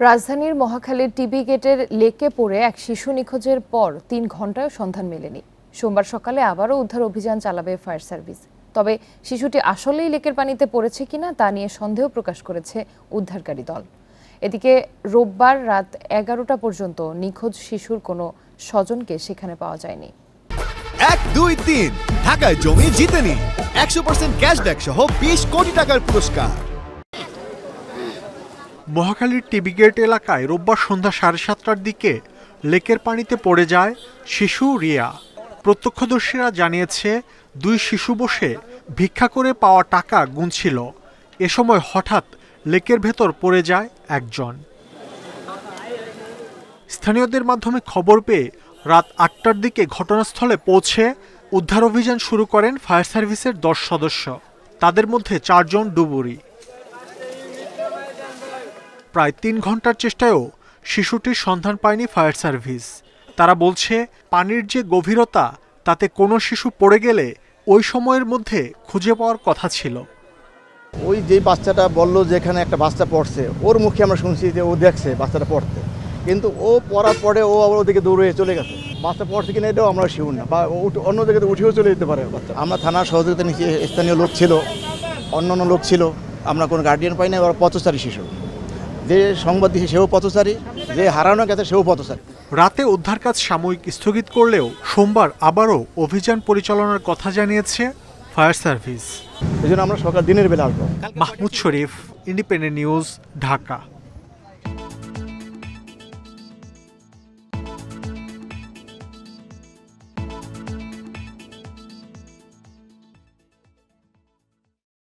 রাজধানীর মহাখালীর টিবি গেটের লেকে পড়ে এক শিশু নিখোঁজের পর ৩ ঘন্টায় সন্ধান মেলেনি। সোমবার সকালে আবারও উদ্ধার অভিযান চালাবে ফায়ার সার্ভিস। তবে শিশুটি আসলেই লেকের পানিতে পড়েছে কিনা তা নিয়ে সন্দেহ প্রকাশ করেছে উদ্ধারকারী দল। এদিকে রোববার রাত ১১টা পর্যন্ত নিখোঁজ শিশুর কোনো স্বজনকে সেখানে পাওয়া যায়নি। ১, ২, ৩ ঢাকায় জমি জিতে নিন ১০০% ক্যাশব্যাক সহ ২০ কোটি টাকার পুরস্কার। মহাখালীর টিবি গেট এলাকায় রোববার সন্ধ্যা ৭:৩০টার দিকে লেকের পানিতে পড়ে যায় শিশু রিয়া। প্রত্যক্ষদর্শীরা জানিয়েছে, ২ শিশু বসে ভিক্ষা করে পাওয়া টাকা গুনছিল। এ সময় হঠাৎ লেকের ভেতর পড়ে যায় একজন। স্থানীয়দের মাধ্যমে খবর পেয়ে রাত ৮টার দিকে ঘটনাস্থলে পৌঁছে উদ্ধার অভিযান শুরু করেন ফায়ার সার্ভিসের ১০ সদস্য। তাদের মধ্যে ৪ জন ডুবুরি। প্রায় ৩ ঘন্টার চেষ্টায়ও শিশুটির সন্ধান পায়নি ফায়ার সার্ভিস। তারা বলছে, পানির যে গভীরতা তাতে কোনো শিশু পড়ে গেলে ওই সময়ের মধ্যে খুঁজে পাওয়ার কথা ছিল। ওই যে বাচ্চাটা বললো যে এখানে একটা বাচ্চা পড়ছে, ওর মুখে আমরা শুনছি যে ও দেখছে বাচ্চাটা পড়তে, কিন্তু ও পড়ার পরে ও আবার ওদিকে দৌড়ে চলে গেছে। বাচ্চা পড়ছে কিনা এটাও আমরা শিউর না, বা অন্য জায়গাতে উঠেও চলে যেতে পারে বাচ্চা। আমরা থানার সহযোগিতা নিচ্ছি, স্থানীয় লোক ছিল, অন্যান্য লোক ছিল, আমরা কোনো গার্ডিয়ান পাই না। ওরা পথচারী শিশু, যে সংবাদ দিয়েছে সেও পথচারী, যে হারানো গেছে সেও পথচারী। রাতে উদ্ধার কাজ সাময়িক স্থগিত করলেও সোমবার আবারও অভিযান পরিচালনার কথা জানিয়েছে ফায়ার সার্ভিস। এই জন্য আমরা সকাল দিনের বেলা আসবো। মাহমুদ শরীফ, ইন্ডিপেন্ডেন্ট নিউজ, ঢাকা।